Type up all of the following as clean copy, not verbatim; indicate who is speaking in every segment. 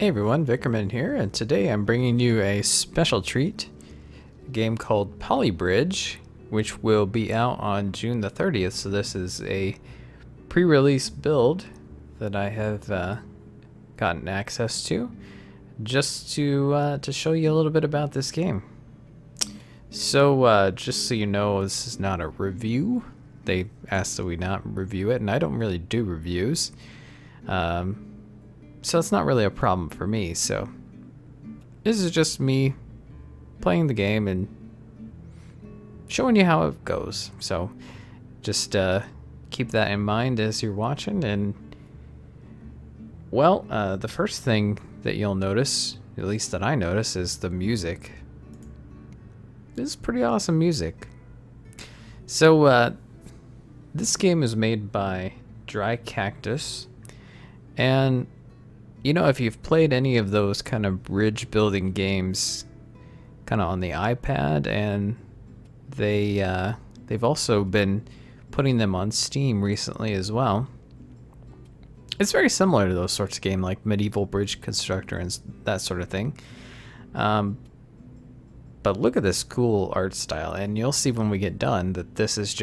Speaker 1: Hey everyone, Vickerman here, and today I'm bringing you a special treat, a game called Drawbridge, which will be out on June the 30th, so this is a pre-release build that I have gotten access to, just to show you a little bit about this game. So, just so you know, this is not a review. They asked that we not review it, and I don't really do reviews. So it's not really a problem for me, so this is just me playing the game and showing you how it goes. So just keep that in mind as you're watching. And well, the first thing that you'll notice, at least that I notice, is the music. This is pretty awesome music. So this game is made by Dry Cactus, and you know, if you've played any of those kind of bridge building games kind of on the iPad, and they've also been putting them on Steam recently as well. It's very similar to those sorts of games like Medieval Bridge Constructor and that sort of thing. But look at this cool art style, and you'll see when we get done that this is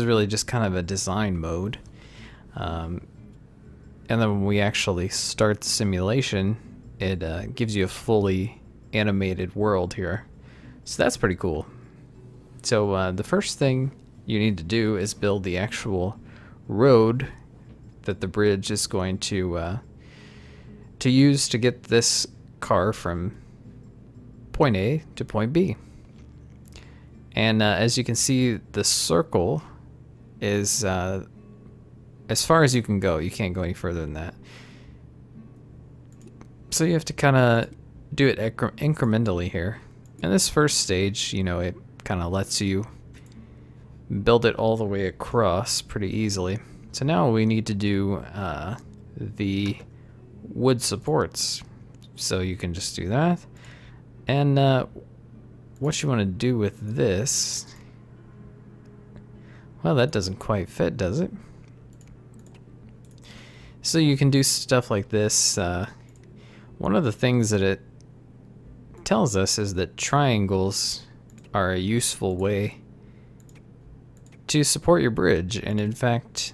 Speaker 1: really just kind of a design mode. And then when we actually start the simulation, it gives you a fully animated world here. So that's pretty cool. So the first thing you need to do is build the actual road that the bridge is going to use to get this car from point A to point B. And as you can see, the circle is as far as you can go. You can't go any further than that. So you have to kind of do it incrementally here. In this first stage, you know, it kind of lets you build it all the way across pretty easily. So now we need to do the wood supports. So you can just do that. And what you want to do with this, well, that doesn't quite fit, does it? So you can do stuff like this. One of the things that it tells us is that triangles are a useful way to support your bridge, and in fact,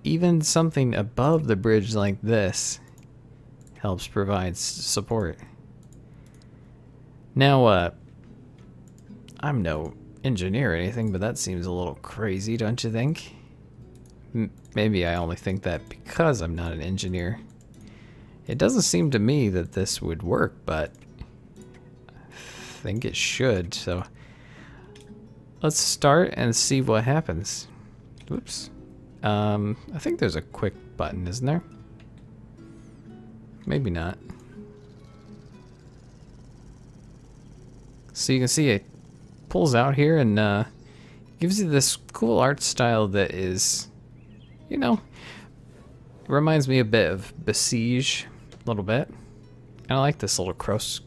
Speaker 1: even something above the bridge like this helps provide support. Now, I'm no engineer or anything, but that seems a little crazy, don't you think? Maybe I only think that because I'm not an engineer. It doesn't seem to me that this would work, but I think it should. So let's start and see what happens. Whoops. I think there's a quick button, isn't there? Maybe not. So you can see it pulls out here and gives you this cool art style that is, you know, reminds me a bit of Besiege, a little bit. And I like this little cross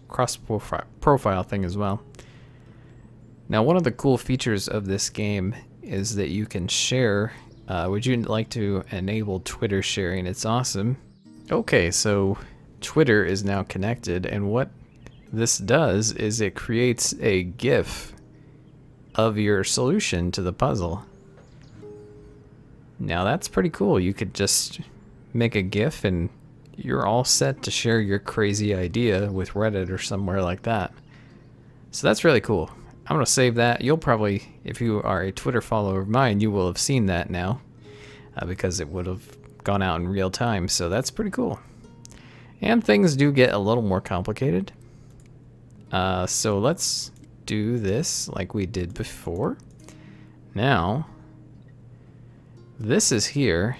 Speaker 1: profile thing as well. Now, one of the cool features of this game is that you can share. Would you like to enable Twitter sharing? It's awesome. Okay, so Twitter is now connected, and what this does is it creates a GIF of your solution to the puzzle. Now that's pretty cool. You could just make a GIF and you're all set to share your crazy idea with Reddit or somewhere like that. So that's really cool. I'm gonna save that. You'll probably, if you are a Twitter follower of mine, you will have seen that now because it would have gone out in real time. So that's pretty cool. And things do get a little more complicated. So let's do this like we did before. Now, this is here.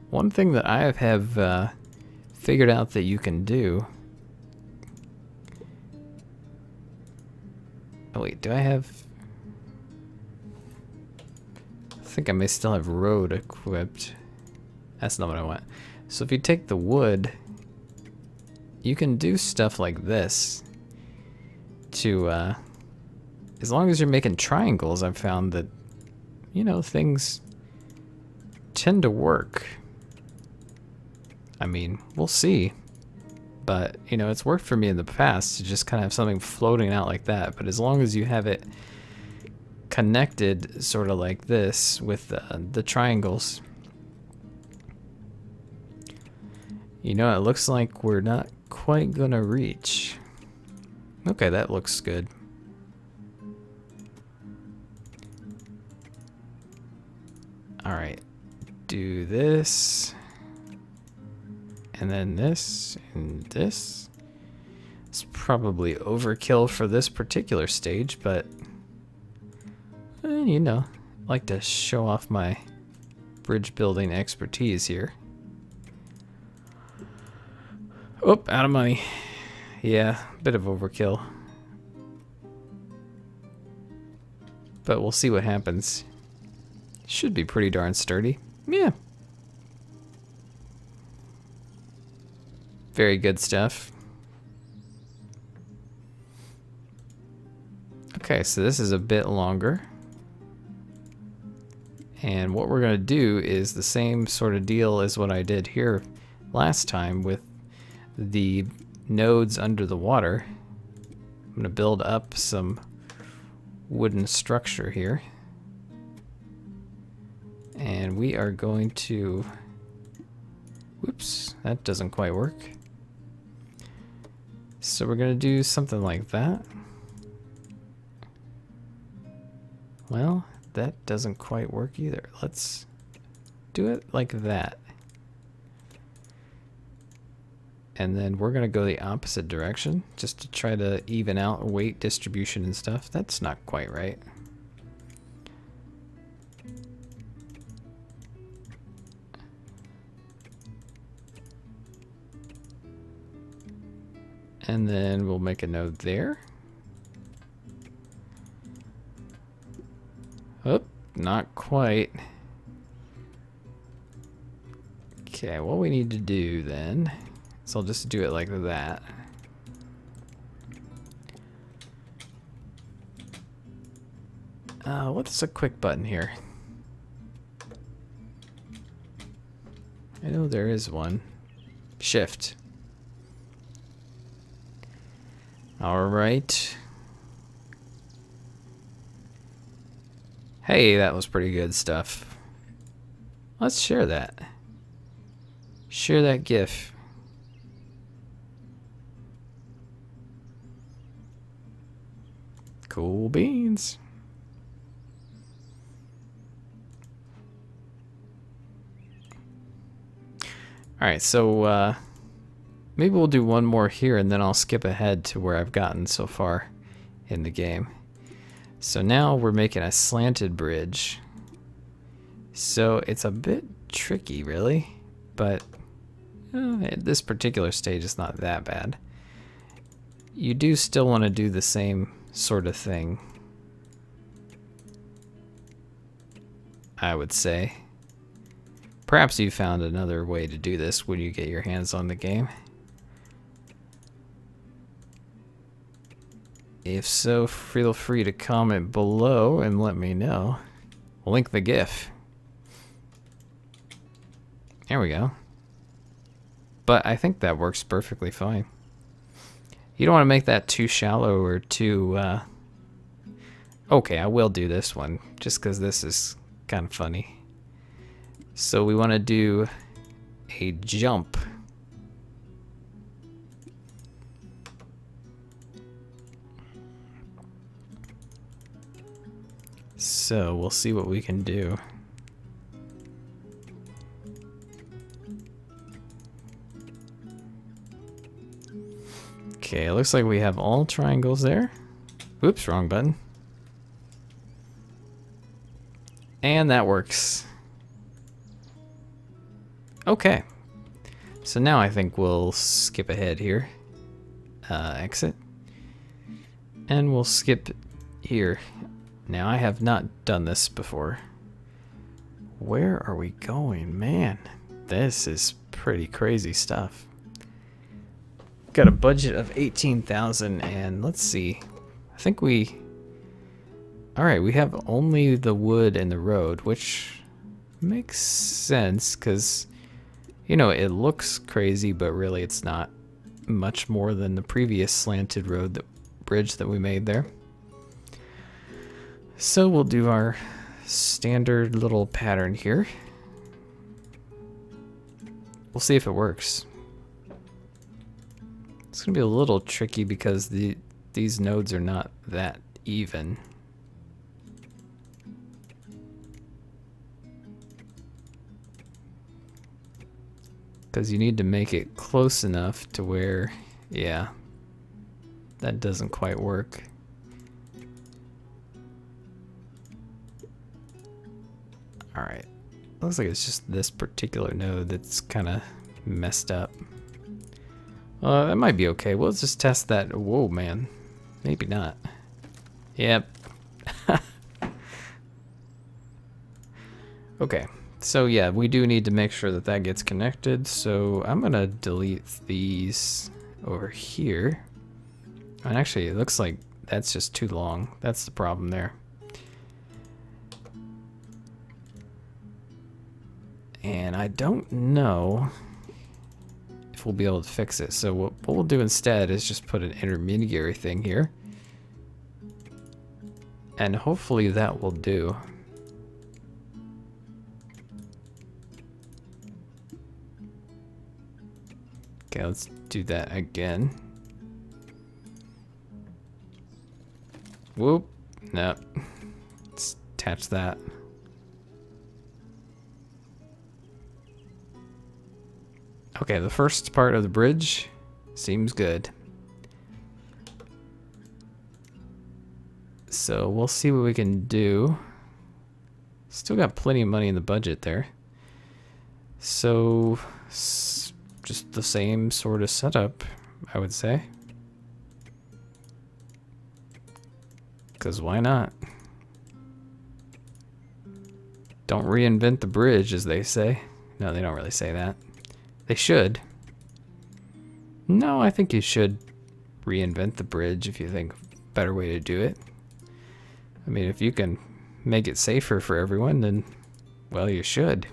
Speaker 1: One thing that I have figured out that you can do. Oh wait, do I have? I think I may still have road equipped. That's not what I want. So if you take the wood, you can do stuff like this to, as long as you're making triangles, I've found that, you know, things tend to work. I mean, we'll see. But, you know, it's worked for me in the past to just kind of have something floating out like that. But as long as you have it connected sort of like this with the triangles, you know, it looks like we're not quite gonna reach. Okay, that looks good. Alright, do this, and then this, and this. It's probably overkill for this particular stage, but you know, I like to show off my bridge building expertise here. Oh, out of money. Yeah, bit of overkill. But we'll see what happens. Should be pretty darn sturdy. Yeah. Very good stuff. Okay, so this is a bit longer. And what we're going to do is the same sort of deal as what I did here last time with the nodes under the water. I'm going to build up some wooden structure here. And we are going to, whoops, that doesn't quite work. So we're going to do something like that. Well, that doesn't quite work either. Let's do it like that. And then we're going to go the opposite direction just to try to even out weight distribution and stuff. That's not quite right. And then we'll make a node there. Oh, not quite. Okay, what we need to do then, so I'll just do it like that. What's a quick button here? I know there is one. Shift. All right. Hey, that was pretty good stuff. Let's share that. Share that GIF. Cool beans. All right, so maybe we'll do one more here and then I'll skip ahead to where I've gotten so far in the game. So now we're making a slanted bridge. So it's a bit tricky, really, but at this particular stage it's not that bad. You do still want to do the same sort of thing, I would say. Perhaps you found another way to do this when you get your hands on the game. If so, feel free to comment below and let me know. Link the GIF. There we go. But I think that works perfectly fine. You don't want to make that too shallow or too... Okay, I will do this one, just because this is kind of funny. So we want to do a jump. So we'll see what we can do. Okay, it looks like we have all triangles there. Oops, wrong button. And that works. Okay. So now I think we'll skip ahead here. Exit. And we'll skip here. Now, I have not done this before. Where are we going? Man, this is pretty crazy stuff. Got a budget of 18,000 and let's see. I think we... Alright, we have only the wood and the road, which makes sense because, You know, it looks crazy, but really it's not much more than the previous slanted road bridge that we made there. So we'll do our standard little pattern here. We'll see if it works. It's gonna be a little tricky because these nodes are not that even. Because you need to make it close enough to where, yeah, that doesn't quite work. Alright, looks like it's just this particular node that's kind of messed up. That might be okay. We'll just test that. Whoa, man. Maybe not. Yep. Okay. So yeah, we do need to make sure that that gets connected. So I'm going to delete these over here. And actually, it looks like that's just too long. That's the problem there. And I don't know if we'll be able to fix it. So what we'll do instead is just put an intermediary thing here. And hopefully that will do. Okay, let's do that again. Whoop. No. Let's attach that. Okay, the first part of the bridge seems good. So we'll see what we can do. Still got plenty of money in the budget there. So just the same sort of setup, I would say. Because why not? Don't reinvent the bridge, as they say. No, they don't really say that. They should. No, I think you should reinvent the bridge if you think of a better way to do it. I mean, if you can make it safer for everyone, then, well, you should.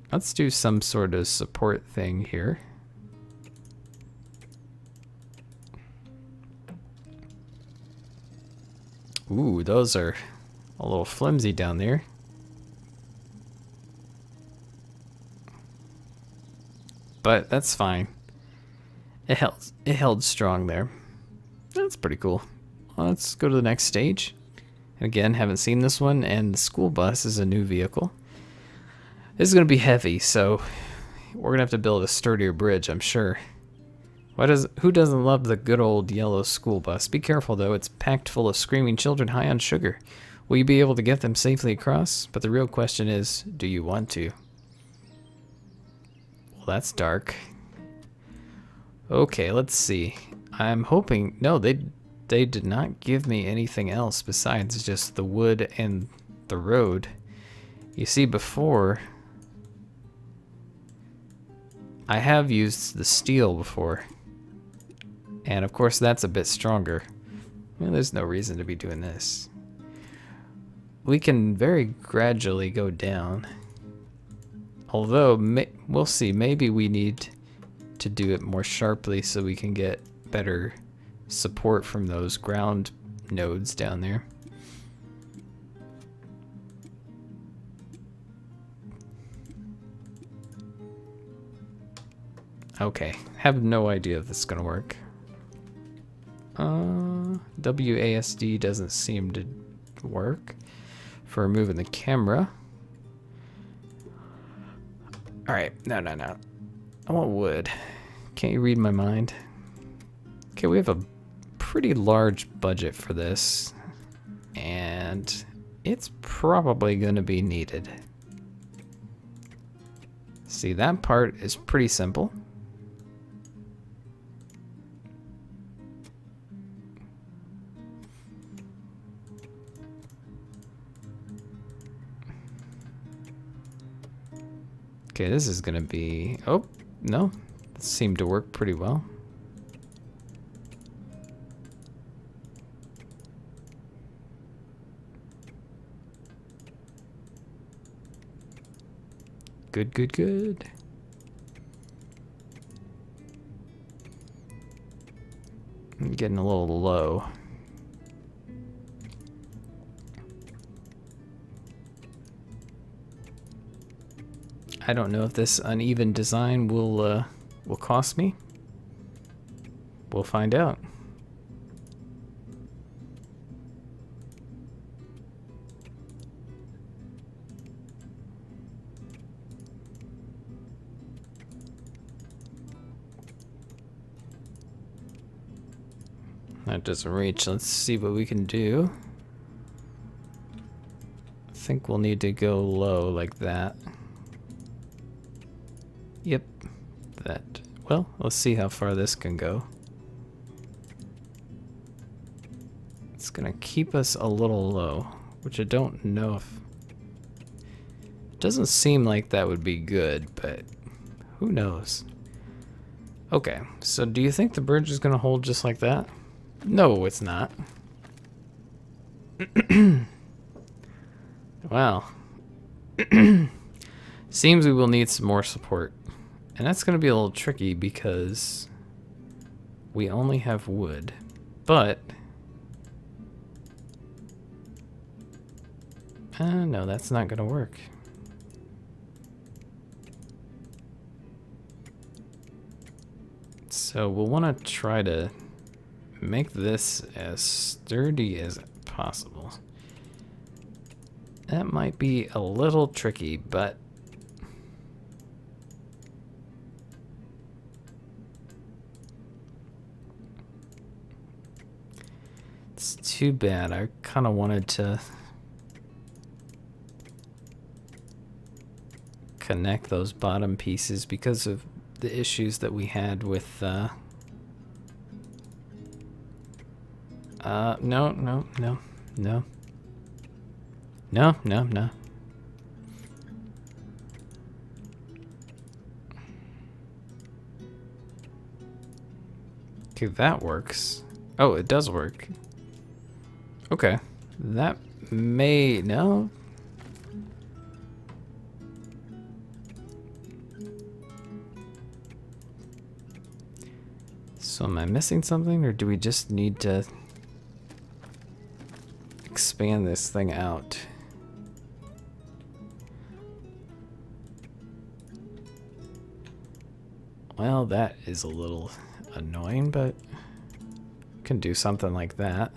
Speaker 1: Let's do some sort of support thing here. Ooh, those are a little flimsy down there. But that's fine. It held strong there. That's pretty cool. Well, let's go to the next stage. And again, haven't seen this one, and the school bus is a new vehicle. This is going to be heavy, so we're going to have to build a sturdier bridge, I'm sure. Who doesn't love the good old yellow school bus? Be careful, though. It's packed full of screaming children high on sugar. Will you be able to get them safely across? But the real question is, do you want to? Well, that's dark. Okay, let's see. I'm hoping... No, they did not give me anything else besides just the wood and the road. You see, before... I have used the steel before. And of course that's a bit stronger. Well, there's no reason to be doing this. We can very gradually go down. Although, we'll see, maybe we need to do it more sharply so we can get better support from those ground nodes down there. Okay, have no idea if this is gonna work. WASD doesn't seem to work for moving the camera. Alright, no. I want wood. Can't you read my mind? Okay, we have a pretty large budget for this, and it's probably gonna be needed. See, that part is pretty simple. Okay, this is gonna be... Oh, no. This seemed to work pretty well. Good, good, good. I'm getting a little low. I don't know if this uneven design will cost me. We'll find out. That doesn't reach. Let's see what we can do. I think we'll need to go low like that. Yep. That. Well, let's see how far this can go. It's gonna keep us a little low, which I don't know if... It doesn't seem like that would be good, but who knows? Okay, so do you think the bridge is gonna hold just like that? No, it's not. Well, seems we will need some more support. And that's going to be a little tricky because we only have wood. But, no, that's not going to work. So we'll want to try to make this as sturdy as possible. That might be a little tricky, but it's too bad. I kind of wanted to connect those bottom pieces because of the issues that we had with no. Okay, that works. Oh, it does work. Okay. That may... No. So am I missing something, or do we just need to expand this thing out? Well, that is a little annoying, but can do something like that.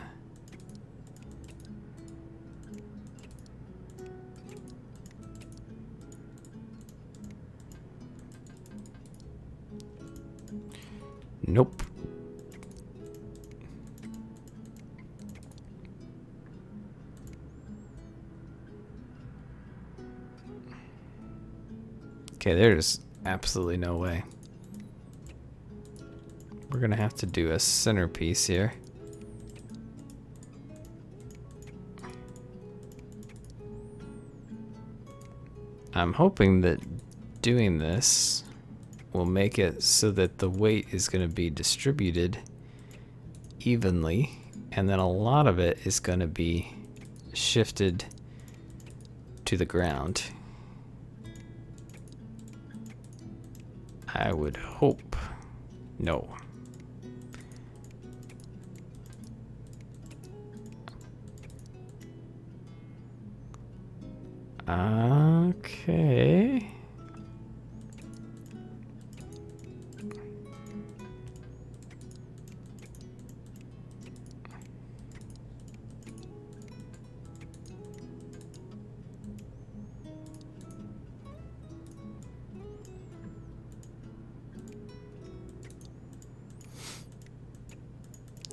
Speaker 1: Nope. Okay, there's absolutely no way. We're gonna have to do a centerpiece here. I'm hoping that doing this will make it so that the weight is going to be distributed evenly, and then a lot of it is going to be shifted to the ground. I would hope. No. Okay.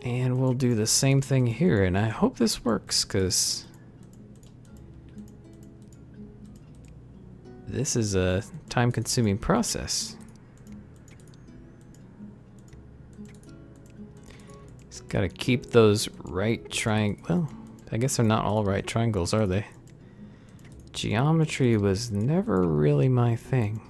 Speaker 1: And we'll do the same thing here, and I hope this works, because this is a time-consuming process. Just gotta keep those right triangle. Well, I guess they're not all right triangles, are they? Geometry was never really my thing.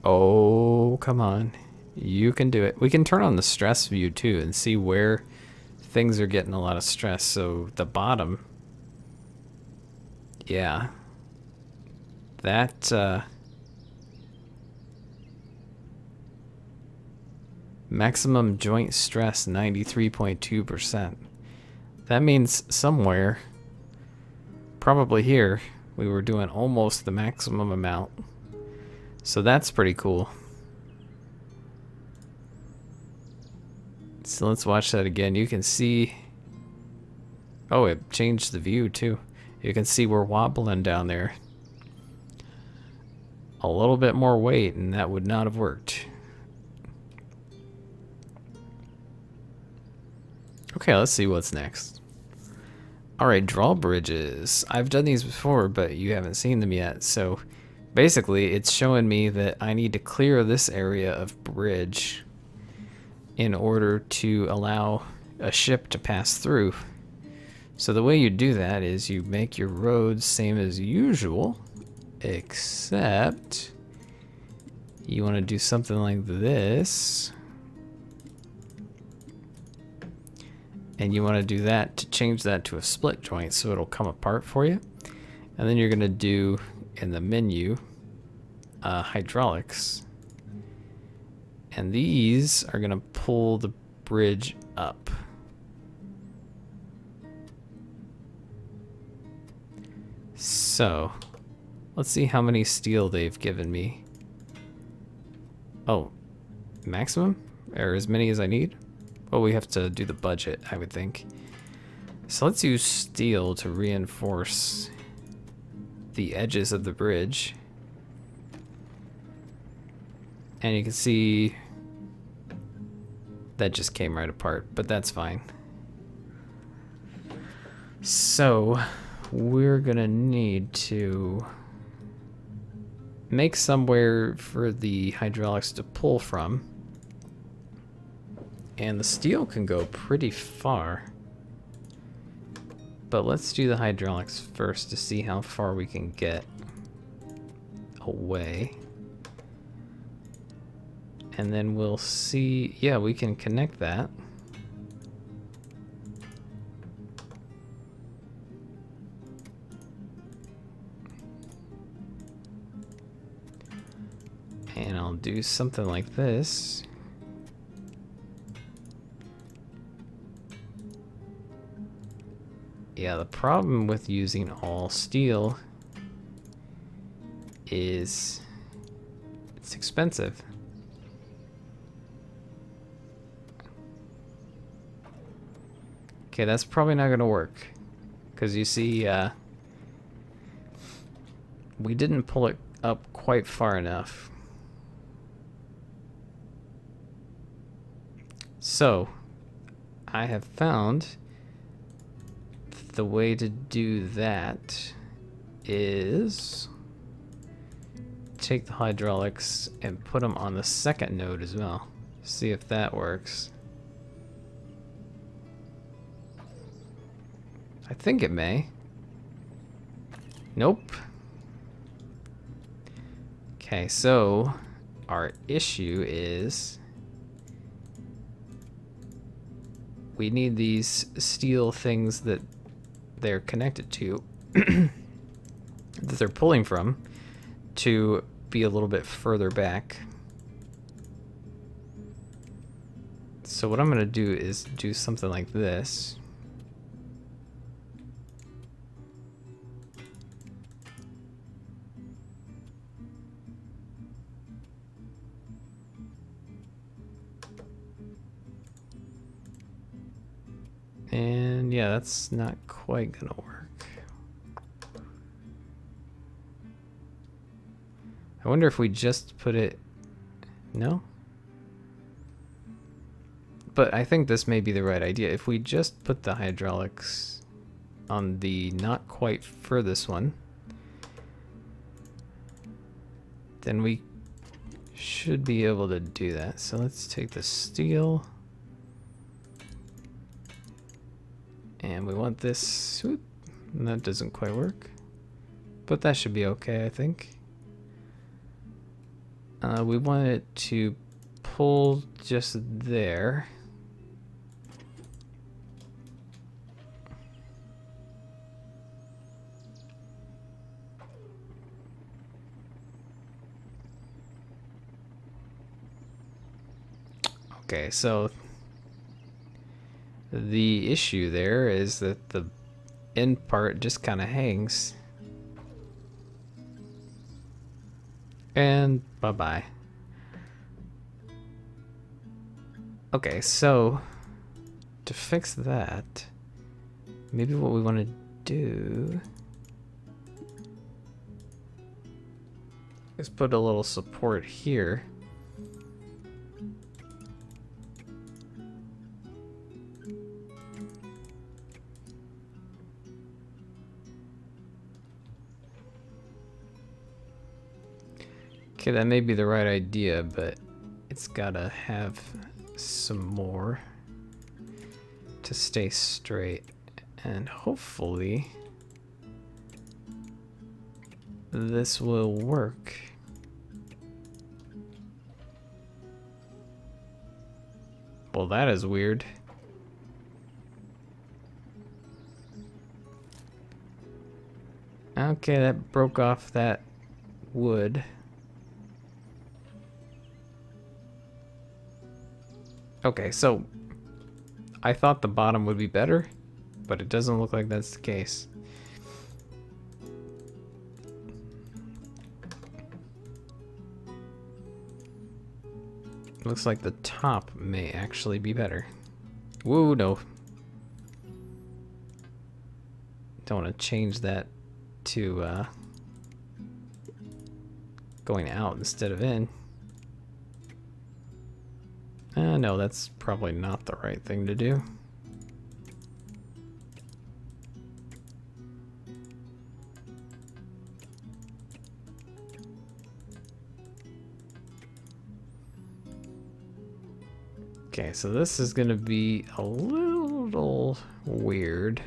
Speaker 1: Oh, come on. You can do it. We can turn on the stress view too and see where things are getting a lot of stress. So the bottom, yeah, that maximum joint stress 93.2%. That means somewhere, probably here, we were doing almost the maximum amount. So that's pretty cool. So let's watch that again. You can see, oh, it changed the view too. You can see we're wobbling down there. A little bit more weight and that would not have worked. Okay, let's see what's next. Alright, drawbridges. I've done these before, but you haven't seen them yet. So basically, it's showing me that I need to clear this area of bridge in order to allow a ship to pass through. So the way you do that is you make your roads same as usual, except you want to do something like this. And you want to do that to change that to a split joint so it'll come apart for you. And then you're going to do in the menu hydraulics. And these are going to pull the bridge up. So let's see how many steel they've given me. Oh, maximum? Or as many as I need? Well, we have to do the budget, I would think. So let's use steel to reinforce the edges of the bridge. And you can see that just came right apart, but that's fine. So we're gonna need to make somewhere for the hydraulics to pull from. And the steel can go pretty far. But let's do the hydraulics first to see how far we can get away. And then we'll see, yeah, we can connect that. And I'll do something like this. Yeah, the problem with using all steel is it's expensive. Okay, that's probably not gonna work. Because you see, we didn't pull it up quite far enough. So, I have found the way to do that is take the hydraulics and put them on the second node as well. See if that works. I think it may. Nope. Okay, so our issue is we need these steel things that they're connected to, that they're pulling from, to be a little bit further back. So what I'm going to do is do something like this. And yeah, that's not quite gonna work. I wonder if we just put it... No? But I think this may be the right idea. If we just put the hydraulics on the not quite furthest one, then we should be able to do that. So let's take the steel. And we want this, whoop, and that doesn't quite work, but that should be okay, I think. We want it to pull just there. Okay, so the issue there is that the end part just kind of hangs. And bye-bye. Okay, so to fix that, maybe what we want to do is put a little support here. Okay, that may be the right idea, but it's gotta have some more to stay straight, and hopefully this will work. Well, that is weird. Okay, that broke off that wood. Okay, so I thought the bottom would be better, but it doesn't look like that's the case. Looks like the top may actually be better. Whoa, no. Don't want to change that to going out instead of in. No, that's probably not the right thing to do. Okay, so this is going to be a little weird.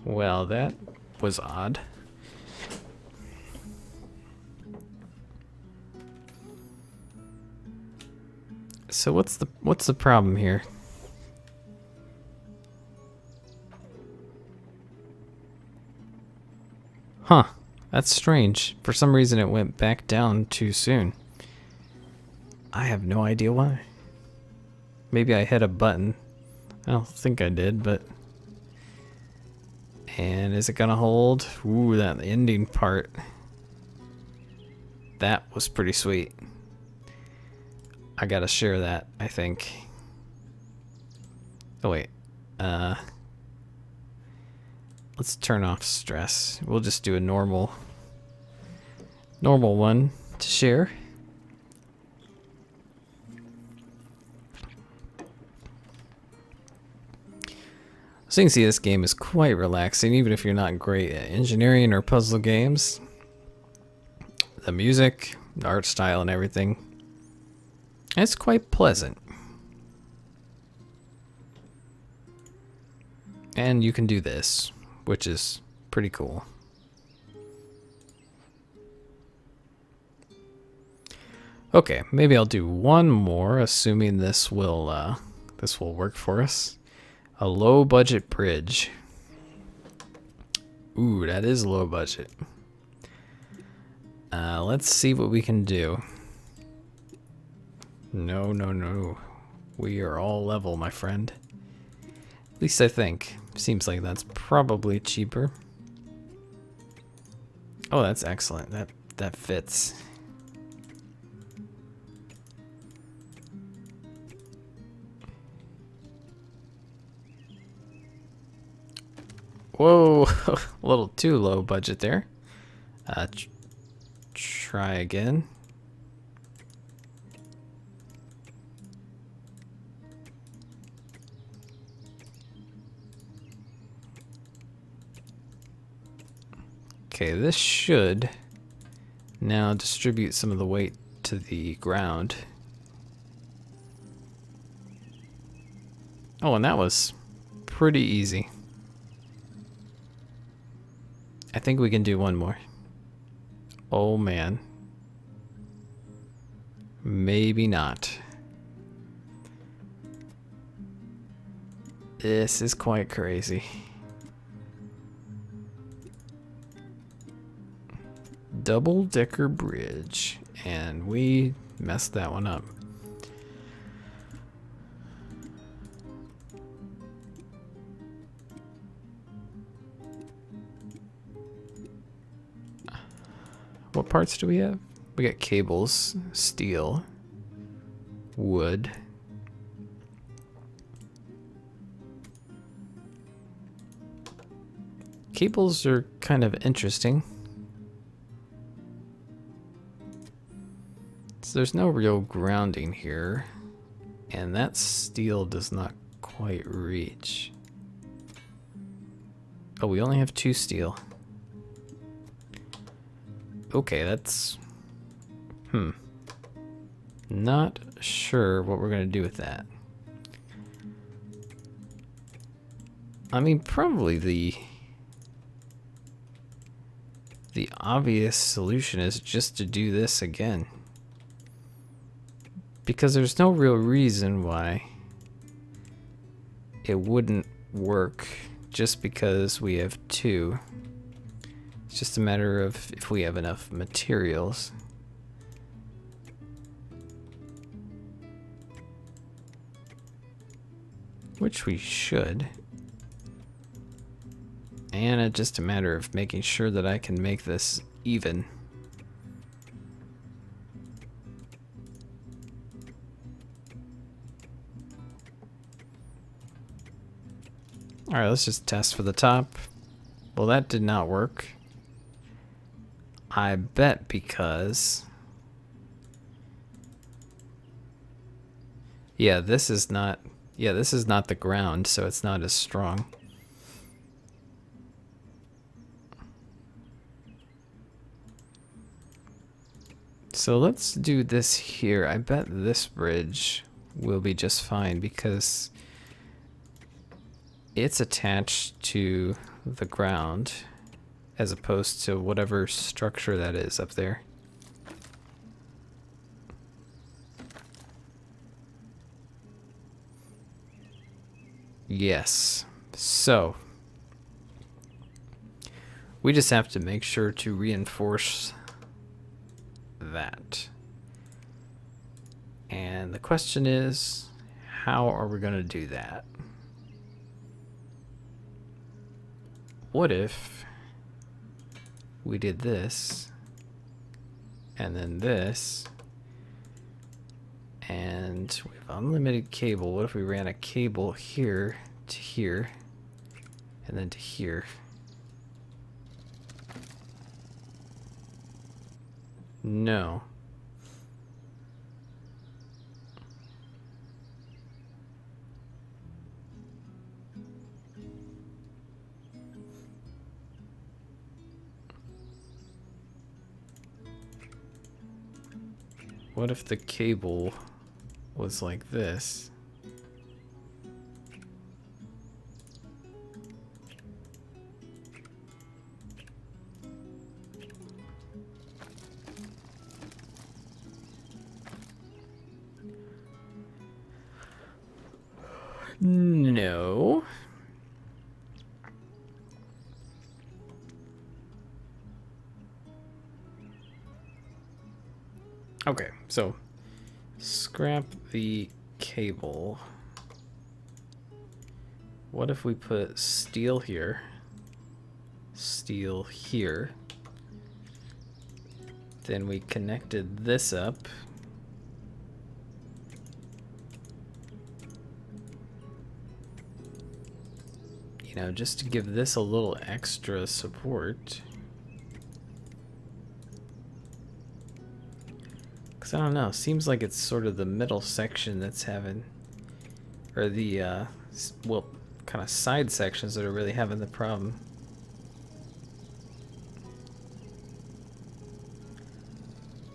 Speaker 1: Well, that was odd. So what's the problem here? Huh, that's strange. For some reason it went back down too soon. I have no idea why. Maybe I hit a button. I don't think I did, but... And is it gonna hold? Ooh, that ending part. That was pretty sweet. I gotta share that, I think. Oh wait. Let's turn off stress. We'll just do a normal one to share. So you can see this game is quite relaxing, even if you're not great at engineering or puzzle games. The music, the art style, and everything. It's quite pleasant. And you can do this, which is pretty cool. Okay, maybe I'll do one more, assuming this will work for us. A low budget bridge. Ooh, that is low budget. Let's see what we can do. No, no, no. We are all level, my friend. At least I think. Seems like that's probably cheaper. Oh, that's excellent. That fits. Whoa, a little too low budget there. Try again. Okay, this should Now distribute some of the weight to the ground. Oh, and that was pretty easy. I think we can do one more. Oh man. Maybe not. This is quite crazy. Double-decker bridge, and we messed that one up. What parts do we have? We got cables, steel, wood. Cables are kind of interesting. So there's no real grounding here, and that steel does not quite reach. Oh, we only have 2 steel. Okay, that's... Not sure what we're gonna do with that. I mean, probably the obvious solution is just to do this again. Because there's no real reason why it wouldn't work just because we have 2. It's just a matter of if we have enough materials. Which we should. And it's just a matter of making sure that I can make this even. Alright, let's just test for the top. Well, that did not work. I bet because... Yeah, this is not the ground, so it's not as strong. So let's do this here. I bet this bridge will be just fine because it's attached to the ground as opposed to whatever structure that is up there. Yes. So we just have to make sure to reinforce that. And the question is, how are we going to do that? What if we did this, and then this, and we have unlimited cable? What if we ran a cable here to here, and then to here? No. What if the cable was like this? No. Okay, so scrap the cable. What if we put steel here, then we connected this up, you know, just to give this a little extra support. I don't know, seems like it's sort of the middle section that's having, or the, well, kind of side sections that are really having the problem.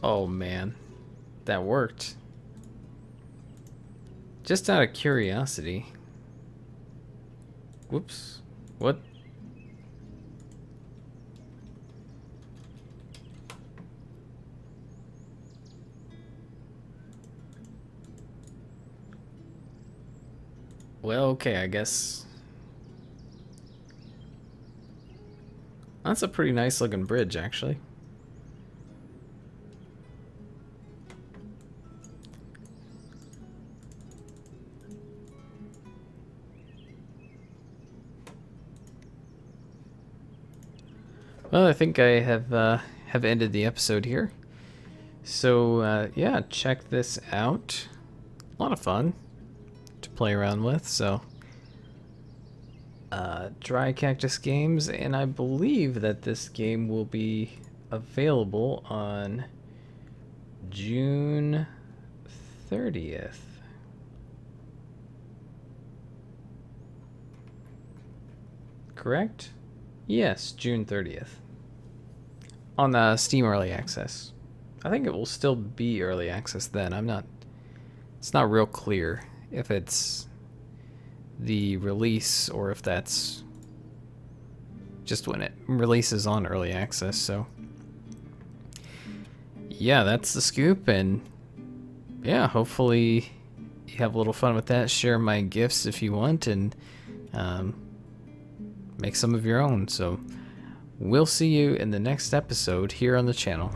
Speaker 1: Oh man, that worked. Just out of curiosity. Whoops. What? Well, okay, I guess. That's a pretty nice looking bridge, actually. Well, I think I have ended the episode here. So yeah, check this out. A lot of fun to play around with. So Dry Cactus Games, and I believe that this game will be available on June 30th. Correct? Yes, June 30th. On Steam Early Access. I think it will still be Early Access then. It's not real clear if it's the release or if that's just when it releases on Early Access. So yeah, that's the scoop, and yeah, hopefully you have a little fun with that. Share my gifts if you want, and make some of your own. So we'll see you in the next episode here on the channel.